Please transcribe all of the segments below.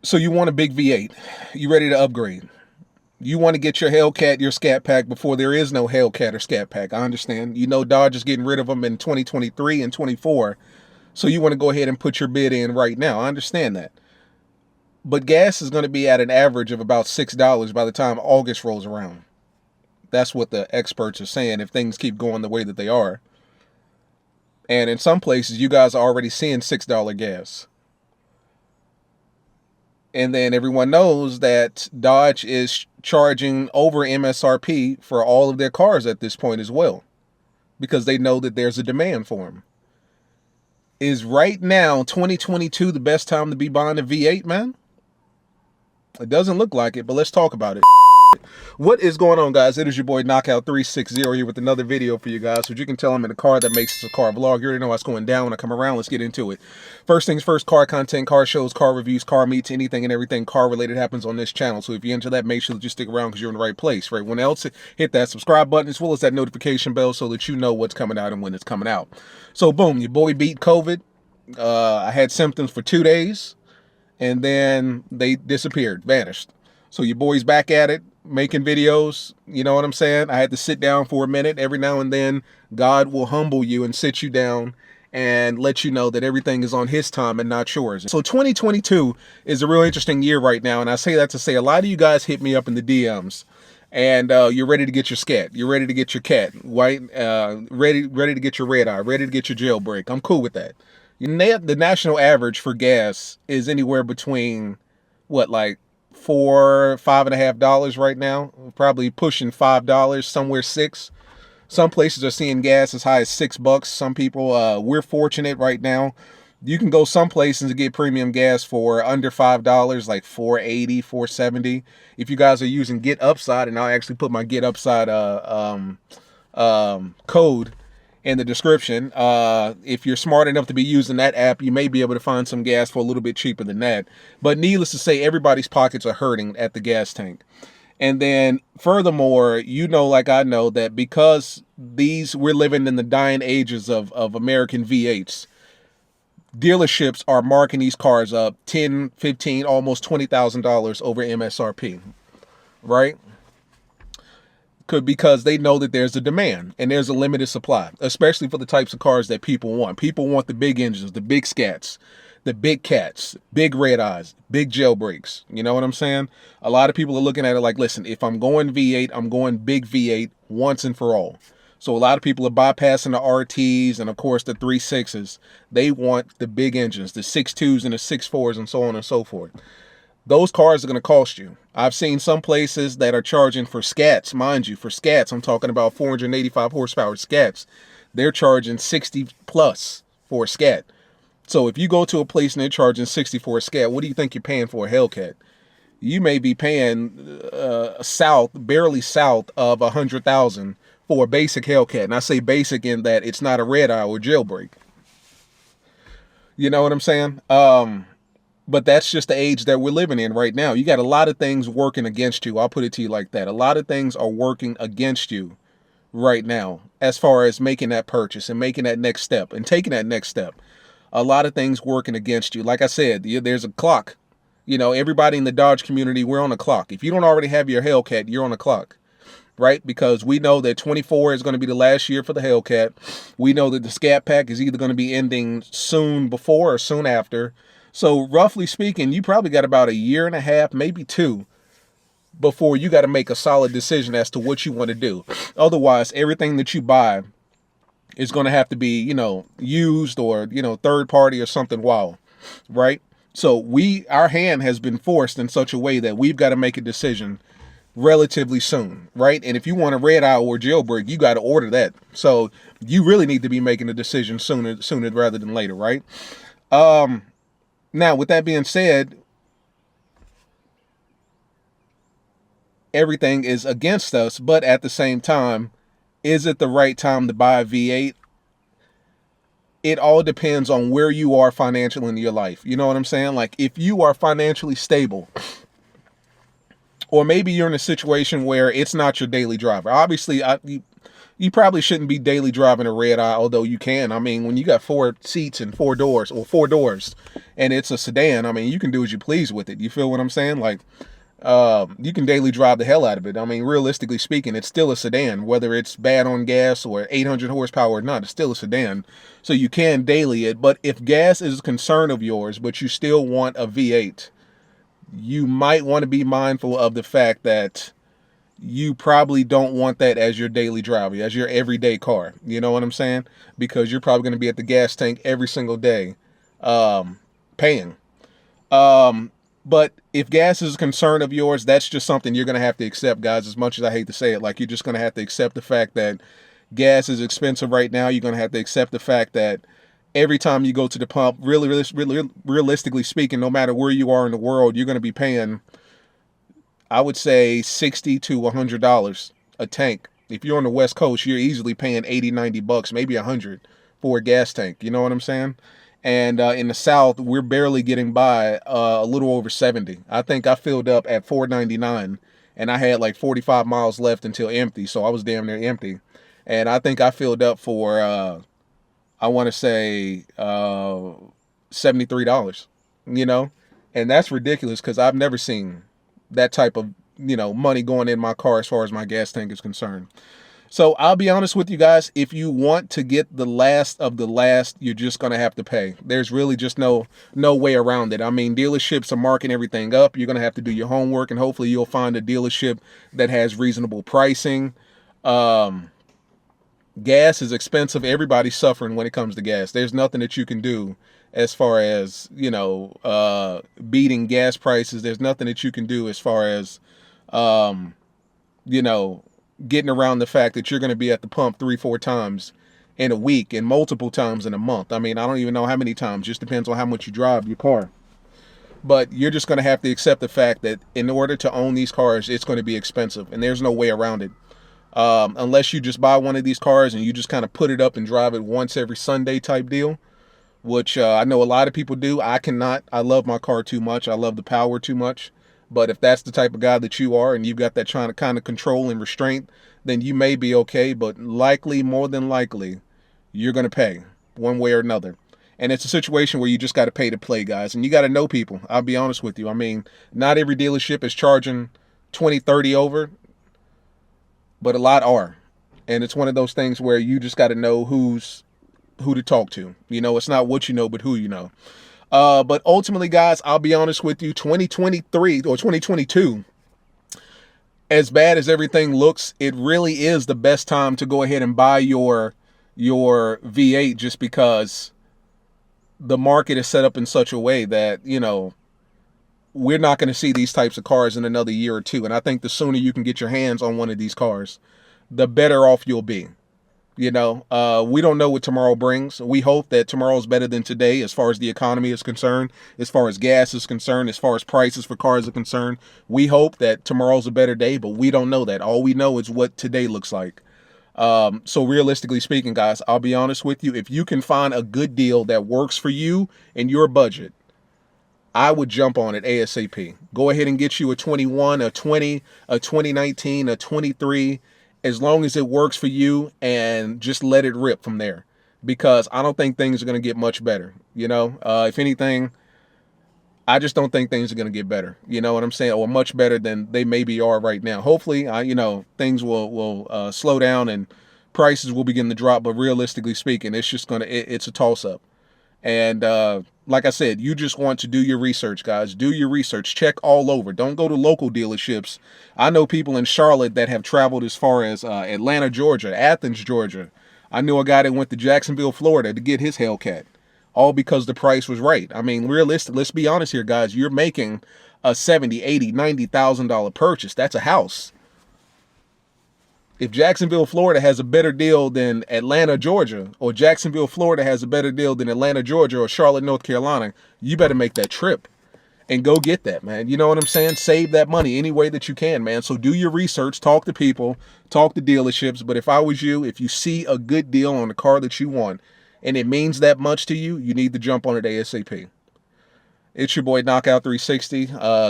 So you want a big V8. You ready to upgrade. You want to get your Hellcat, your Scat Pack before there is no Hellcat or Scat Pack. I understand. You know Dodge is getting rid of them in 2023 and 24. So you want to go ahead and put your bid in right now. I understand that. But gas is going to be at an average of about $6 by the time August rolls around. That's what the experts are saying if things keep going the way that they are. And in some places, you guys are already seeing $6 gas. And then everyone knows that Dodge is charging over MSRP for all of their cars at this point as well, because they know that there's a demand for them. Is right now, 2022, the best time to be buying a V8, man? It doesn't look like it, but let's talk about it. What is going on, guys? It is your boy Knockout360 here with another video for you guys. So you can tell I'm in a car that makes this a car vlog. You already know what's going down when I come around. Let's get into it. First things first, car content, car shows, car reviews, car meets, anything and everything car related happens on this channel. So if you're into that, make sure that you stick around because you're in the right place. For everyone else, hit that subscribe button as well as that notification bell so that you know what's coming out and when it's coming out. So boom, your boy beat COVID. I had symptoms for 2 days and then they disappeared, vanished. So your boy's back at it, making videos, you know what I'm saying? I had to sit down for a minute. Every now and then, God will humble you and sit you down and let you know that everything is on his time and not yours. So 2022 is a real interesting year right now, and I say that to say a lot of you guys hit me up in the DMs, and you're ready to get your scat, you're ready to get your cat, right? Ready to get your red eye, ready to get your jailbreak. I'm cool with that. The national average for gas is anywhere between, what, like $4-5.50 right now, probably pushing $5, somewhere $6. Some places are seeing gas as high as $6. Some people, we're fortunate right now. You can go some places and get premium gas for under $5, like $4.80, $4.70. If you guys are using Get Upside, and I'll actually put my Get Upside code in the description. If you're smart enough to be using that app, you may be able to find some gas for a little bit cheaper than that. But needless to say, everybody's pockets are hurting at the gas tank. And then furthermore, you know, like I know, that because we're living in the dying ages of American V8s, dealerships are marking these cars up $10, $15, almost $20,000 over MSRP, right? Because they know that there's a demand and there's a limited supply, especially for the types of cars that people want. People want the big engines, the big scats, the big cats, big red eyes, big jailbreaks. You know what I'm saying? A lot of people are looking at it like, listen, if I'm going V8, I'm going big V8 once and for all. So a lot of people are bypassing the RTs and, of course, the 3.6s. They want the big engines, the 6.2s and the 6.4s and so on and so forth. Those cars are going to cost you. I've seen some places that are charging for scats, mind you, for scats, I'm talking about 485 horsepower scats. They're charging 60 plus for a scat. So if you go to a place and they're charging 60 for a scat, what do you think you're paying for a Hellcat? You may be paying barely south of 100,000 for a basic Hellcat. And I say basic in that it's not a red eye or jailbreak. You know what I'm saying? But that's just the age that we're living in right now. You got a lot of things working against you. I'll put it to you like that. A lot of things are working against you right now as far as making that purchase and making that next step and taking that next step. A lot of things working against you. Like I said, there's a clock. You know, everybody in the Dodge community, we're on a clock. If you don't already have your Hellcat, you're on a clock, right? Because we know that 24 is going to be the last year for the Hellcat. We know that the Scat Pack is either going to be ending soon before or soon after. So roughly speaking, you probably got about a year and a half, maybe 2, before you got to make a solid decision as to what you want to do. Otherwise, everything that you buy is going to have to be, you know, used or, you know, third party or something wild, right? So our hand has been forced in such a way that we've got to make a decision relatively soon, right? And if you want a red eye or jailbreak, you got to order that. So you really need to be making a decision sooner rather than later, right? Now, with that being said, everything is against us, but at the same time, is it the right time to buy a V8? It all depends on where you are financially in your life. You know what I'm saying? Like, if you are financially stable, or maybe you're in a situation where it's not your daily driver. Obviously, you You probably shouldn't be daily driving a red eye, although you can. I mean, when you got 4 seats and 4 doors, or 4 doors, and it's a sedan, I mean, you can do as you please with it. You feel what I'm saying? Like, you can daily drive the hell out of it. I mean, realistically speaking, it's still a sedan, whether it's bad on gas or 800 horsepower or not, it's still a sedan. So you can daily it. But if gas is a concern of yours, but you still want a V8, you might want to be mindful of the fact that you probably don't want that as your daily driver, as your everyday car. You know what I'm saying? Because you're probably going to be at the gas tank every single day, paying. But if gas is a concern of yours, that's just something you're going to have to accept, guys, as much as I hate to say it. Like, you're just going to have to accept the fact that gas is expensive right now. You're going to have to accept the fact that every time you go to the pump, realistically speaking, no matter where you are in the world, you're going to be paying, I would say, $60 to $100 a tank. If you're on the West Coast, you're easily paying 80, 90 bucks, maybe 100 for a gas tank. You know what I'm saying? And in the South, we're barely getting by a little over 70. I think I filled up at $4.99, and I had like 45 miles left until empty, so I was damn near empty. And I think I filled up for, I want to say, $73, you know? And that's ridiculous, because I've never seen that type of, money going in my car as far as my gas tank is concerned. So I'll be honest with you guys, if you want to get the last of the last, you're just going to have to pay. There's really just no way around it. I mean, dealerships are marking everything up. You're going to have to do your homework, and hopefully you'll find a dealership that has reasonable pricing. Gas is expensive. Everybody's suffering when it comes to gas. There's nothing that you can do as far as, beating gas prices. There's nothing that you can do as far as, getting around the fact that you're going to be at the pump 3-4 times in a week and multiple times in a month. I mean, I don't even know how many times. Just depends on how much you drive your car. But you're just going to have to accept the fact that in order to own these cars, it's going to be expensive, and there's no way around it. Unless you just buy one of these cars and you just kind of put it up and drive it once every Sunday type deal, which I know a lot of people do. I cannot. I love my car too much. I love the power too much. But if that's the type of guy that you are and you've got that trying to kind of control and restraint, then you may be okay. But likely, more than likely, you're going to pay one way or another. And it's a situation where you just got to pay to play, guys. And you got to know people. I'll be honest with you. I mean, not every dealership is charging 20, 30 over, but a lot are. And it's one of those things where you just got to know who to talk to. It's not what you know, but who you know. But ultimately, guys, I'll be honest with you, 2023 or 2022, as bad as everything looks, it really is the best time to go ahead and buy your V8, just because the market is set up in such a way that, we're not going to see these types of cars in another year or two. And I think the sooner you can get your hands on one of these cars, the better off you'll be. We don't know what tomorrow brings. We hope that tomorrow's better than today as far as the economy is concerned, as far as gas is concerned, as far as prices for cars are concerned. We hope that tomorrow's a better day, but we don't know that. All we know is what today looks like. So realistically speaking, guys, I'll be honest with you. If you can find a good deal that works for you and your budget, I would jump on it ASAP. Go ahead and get you a 21, a 20, a 2019, a 23, as long as it works for you, and just let it rip from there, because I don't think things are going to get much better. If anything, I just don't think things are going to get better. You know what I'm saying? Or much better than they maybe are right now. Hopefully, things will slow down and prices will begin to drop. But realistically speaking, it's just it's a toss up. And like I said, you just want to do your research, guys. Do your research. Check all over. Don't go to local dealerships. I know people in Charlotte that have traveled as far as Atlanta, Georgia, Athens, Georgia. I knew a guy that went to Jacksonville, Florida to get his Hellcat, all because the price was right. I mean, realistic. Let's be honest here, guys. You're making a $70,000, $80,000, $90,000 purchase. That's a house. If Jacksonville, Florida has a better deal than Atlanta, Georgia, or Jacksonville, Florida has a better deal than Atlanta, Georgia, or Charlotte, North Carolina, you better make that trip and go get that, man. You know what I'm saying? Save that money any way that you can, man. So do your research, talk to people, talk to dealerships. But if I was you, if you see a good deal on the car that you want and it means that much to you, you need to jump on it ASAP. It's your boy Knockout 360.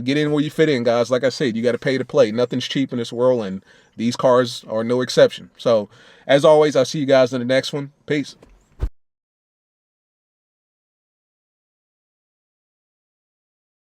Get in where you fit in, guys. Like I said, you got to pay to play. Nothing's cheap in this world, and these cars are no exception. So, as always, I'll see you guys in the next one. Peace.